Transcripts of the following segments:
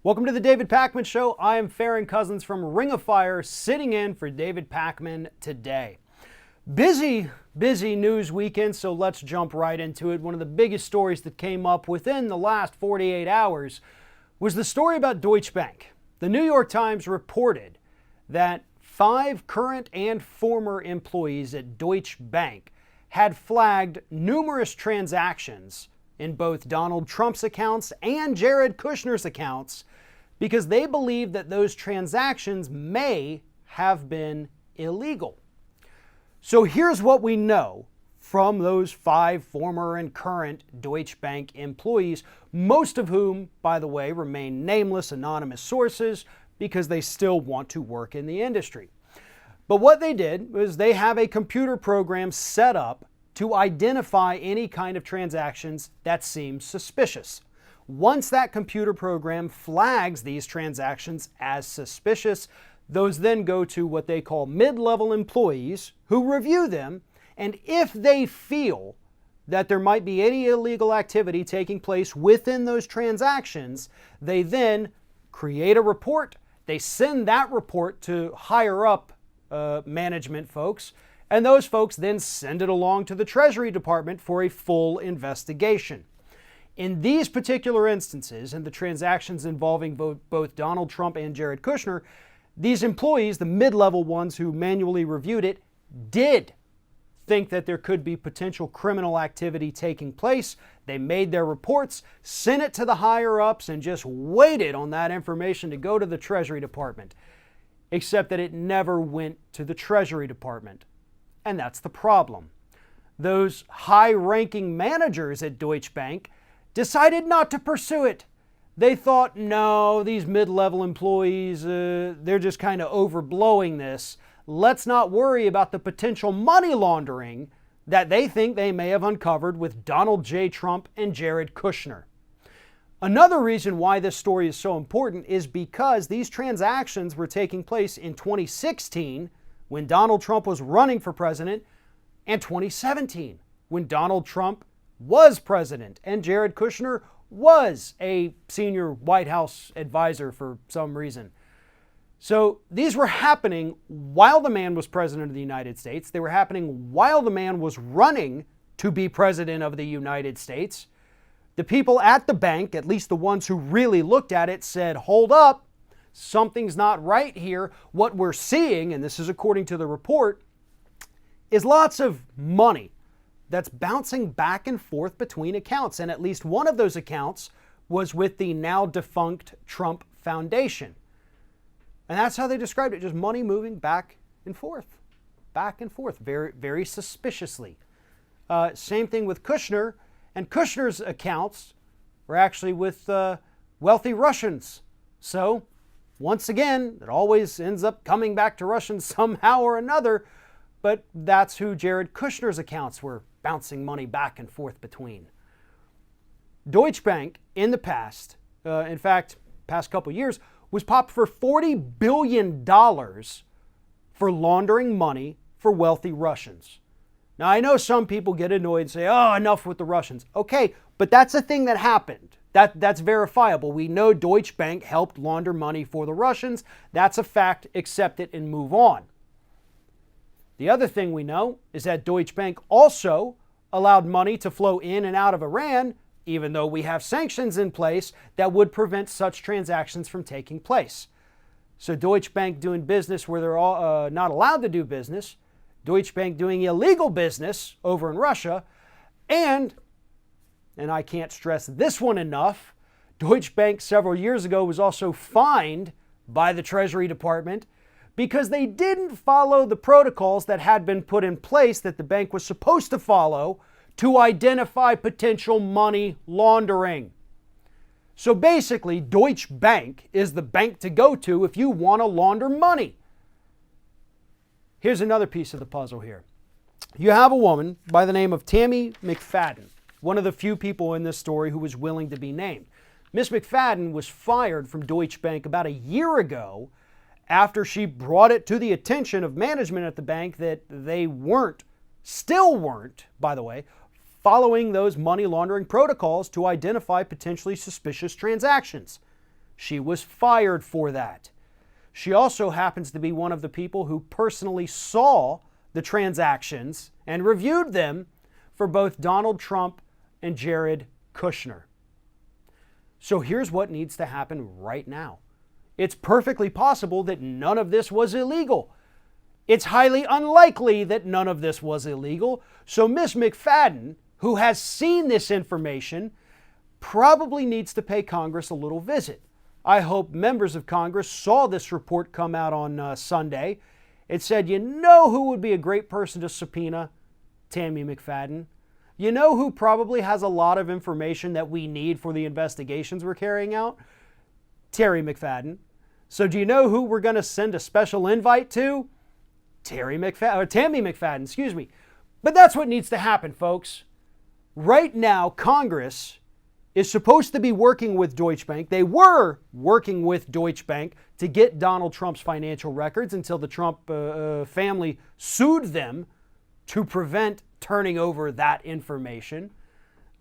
Welcome to the David Pakman Show. I am Farron Cousins from Ring of Fire, sitting in for David Pakman today. Busy news weekend, so let's jump right into it. One of the biggest stories that came up within the last 48 hours was the story about Deutsche Bank. The New York Times reported that 5 current and former employees at Deutsche Bank had flagged numerous transactions in both Donald Trump's accounts and Jared Kushner's accounts because they believe that those transactions may have been illegal. So here's what we know from those 5 former and current Deutsche Bank employees, most of whom, by the way, remain nameless, anonymous sources because they still want to work in the industry. But what they did was they have a computer program set up to identify any kind of transactions that seem suspicious. Once that computer program flags these transactions as suspicious, those then go to what they call mid-level employees who review them, and if they feel that there might be any illegal activity taking place within those transactions, they then create a report. They send that report to higher up management folks, and those folks then send it along to the Treasury Department for a full investigation. In these particular instances, in the transactions involving both Donald Trump and Jared Kushner, these employees, the mid-level ones who manually reviewed it, did think that there could be potential criminal activity taking place. They made their reports, sent it to the higher-ups, and just waited on that information to go to the Treasury Department. Except that it never went to the Treasury Department. And that's the problem. Those high-ranking managers at Deutsche Bank decided not to pursue it. They thought, no, these mid-level employees, they're just kind of overblowing this. Let's not worry about the potential money laundering that they think they may have uncovered with Donald J. Trump and Jared Kushner. Another reason why this story is so important is because these transactions were taking place in 2016 when Donald Trump was running for president, and 2017 when Donald Trump was president and Jared Kushner was a senior White House advisor for some reason. So these were happening while the man was president of the United States. They were happening while the man was running to be president of the United States. The people at the bank, at least the ones who really looked at it, said, hold up, something's not right here. What we're seeing, and this is according to the report, is lots of money that's bouncing back and forth between accounts. And at least one of those accounts was with the now defunct Trump Foundation. And that's how they described it, just money moving back and forth, very, very suspiciously. Same thing with Kushner. And Kushner's accounts were actually with wealthy Russians. So, once again, it always ends up coming back to Russians somehow or another, but that's who Jared Kushner's accounts were bouncing money back and forth between. Deutsche Bank, in the past, in fact, past couple years, was popped for $40 billion for laundering money for wealthy Russians. Now, I know some people get annoyed and say, oh, enough with the Russians. Okay, but that's a thing that happened. That's verifiable. We know Deutsche Bank helped launder money for the Russians. That's a fact. Accept it and move on. The other thing we know is that Deutsche Bank also allowed money to flow in and out of Iran, even though we have sanctions in place that would prevent such transactions from taking place. So Deutsche Bank doing business where they're all, not allowed to do business, Deutsche Bank doing illegal business over in Russia, and I can't stress this one enough, Deutsche Bank several years ago was also fined by the Treasury Department because they didn't follow the protocols that had been put in place that the bank was supposed to follow to identify potential money laundering. So basically, Deutsche Bank is the bank to go to if you want to launder money. Here's another piece of the puzzle here. You have a woman by the name of Tammy McFadden, one of the few people in this story who was willing to be named. Miss McFadden was fired from Deutsche Bank about a year ago after she brought it to the attention of management at the bank that they still weren't, by the way, following those money laundering protocols to identify potentially suspicious transactions. She was fired for that. She also happens to be one of the people who personally saw the transactions and reviewed them for both Donald Trump and Jared Kushner. So here's what needs to happen right now. It's perfectly possible that none of this was illegal. It's highly unlikely that none of this was illegal. So Ms. McFadden, who has seen this information, probably needs to pay Congress a little visit. I hope members of Congress saw this report come out on Sunday. It said, you know who would be a great person to subpoena? Tammy McFadden. You know who probably has a lot of information that we need for the investigations we're carrying out? Terry McFadden. So do you know who we're going to send a special invite to? Tammy McFadden, excuse me. But that's what needs to happen, folks. Right now, Congress is supposed to be working with Deutsche Bank. They were working with Deutsche Bank to get Donald Trump's financial records until the Trump family sued them to prevent turning over that information.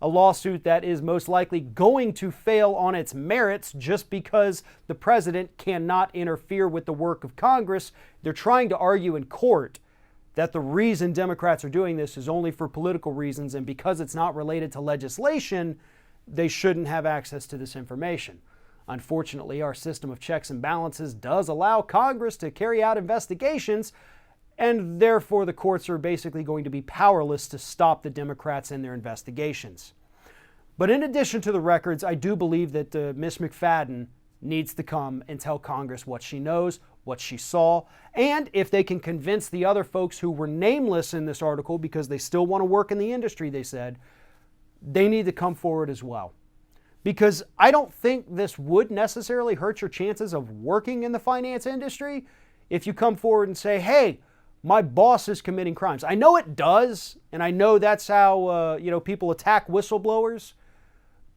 A lawsuit that is most likely going to fail on its merits just because the president cannot interfere with the work of Congress. They're trying to argue in court that the reason Democrats are doing this is only for political reasons, and because it's not related to legislation, they shouldn't have access to this information. Unfortunately, our system of checks and balances does allow Congress to carry out investigations, and therefore the courts are basically going to be powerless to stop the Democrats in their investigations. But in addition to the records, I do believe that Ms. McFadden needs to come and tell Congress what she knows, what she saw, and if they can convince the other folks who were nameless in this article because they still want to work in the industry, they said, they need to come forward as well. Because I don't think this would necessarily hurt your chances of working in the finance industry if you come forward and say, hey, my boss is committing crimes. I know it does, and I know that's how people attack whistleblowers,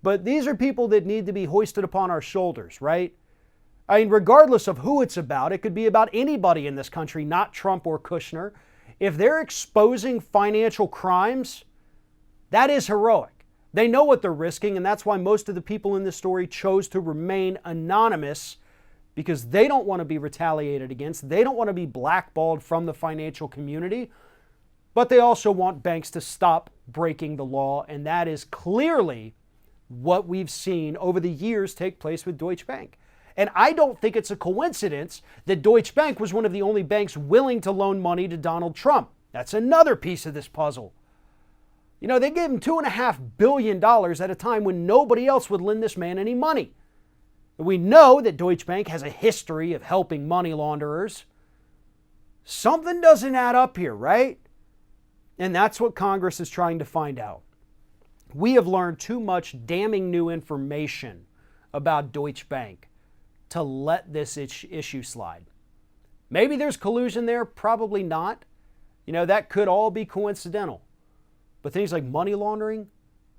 but these are people that need to be hoisted upon our shoulders, right? I mean, regardless of who it's about, it could be about anybody in this country, not Trump or Kushner. If they're exposing financial crimes, that is heroic. They know what they're risking, and that's why most of the people in this story chose to remain anonymous, because they don't want to be retaliated against. They don't want to be blackballed from the financial community, but they also want banks to stop breaking the law, and that is clearly what we've seen over the years take place with Deutsche Bank. And I don't think it's a coincidence that Deutsche Bank was one of the only banks willing to loan money to Donald Trump. That's another piece of this puzzle. You know, they gave him $2.5 billion at a time when nobody else would lend this man any money. We know that Deutsche Bank has a history of helping money launderers. Something doesn't add up here, right? And that's what Congress is trying to find out. We have learned too much damning new information about Deutsche Bank to let this issue slide. Maybe there's collusion there, probably not. You know, that could all be coincidental. But things like money laundering,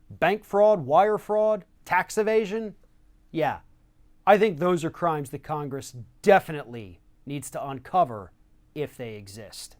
bank fraud, wire fraud, tax evasion, yeah, I think those are crimes that Congress definitely needs to uncover if they exist.